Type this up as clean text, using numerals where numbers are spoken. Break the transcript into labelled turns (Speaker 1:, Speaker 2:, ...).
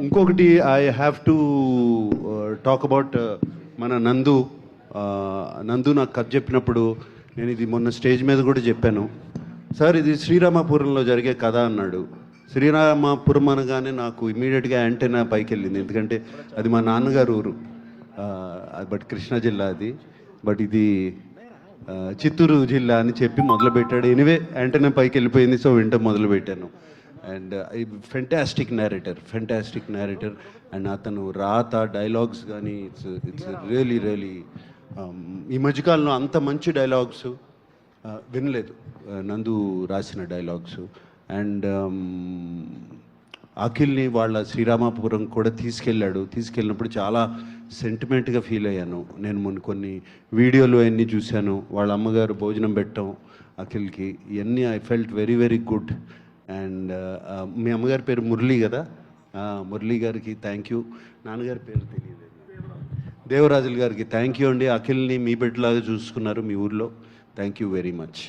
Speaker 1: ఇంకొకటి I have to talk about మన నందు. నాకు కథ చెప్పినప్పుడు నేను ఇది మొన్న స్టేజ్ మీద కూడా చెప్పాను. సార్ ఇది శ్రీరామపురంలో జరిగే కథ అన్నాడు. శ్రీరామపురం అనగానే నాకు ఇమీడియట్గా యాంటెనా పైకి వెళ్ళింది, ఎందుకంటే అది మా నాన్నగారు ఊరు. బట్ కృష్ణా జిల్లా అది, బట్ ఇది చిత్తూరు జిల్లా అని చెప్పి మొదలుపెట్టాడు. ఎనివే యాంటెనా పైకి వెళ్ళిపోయింది, సో వింట మొదలుపెట్టాను. అండ్ ఫెంటాస్టిక్ నేరేటర్ అండ్ అతను రాత డైలాగ్స్ కానీ ఇట్స్ రియలీ ఈ మధ్యకాలంలో అంత మంచి డైలాగ్స్ వినలేదు, నందు రాసిన డైలాగ్స్. అండ్ అఖిల్ని వాళ్ళ శ్రీరామపురం కూడా తీసుకెళ్ళినప్పుడు చాలా సెంటిమెంట్గా ఫీల్ అయ్యాను. నేను మొన్న కొన్ని వీడియోలు అవన్నీ చూశాను, వాళ్ళ అమ్మగారు భోజనం పెట్టడం అఖిల్కి, ఇవన్నీ I felt very good. And మీ అమ్మగారి పేరు మురళి కదా, మురళి గారికి థ్యాంక్ యూ. నాన్నగారి పేరు తెలియదు, దేవరాజుల గారికి థ్యాంక్ యూ అండి. అఖిల్ని మీ బిడ్డలాగా చూసుకున్నారు మీ ఊర్లో. Thank you very much.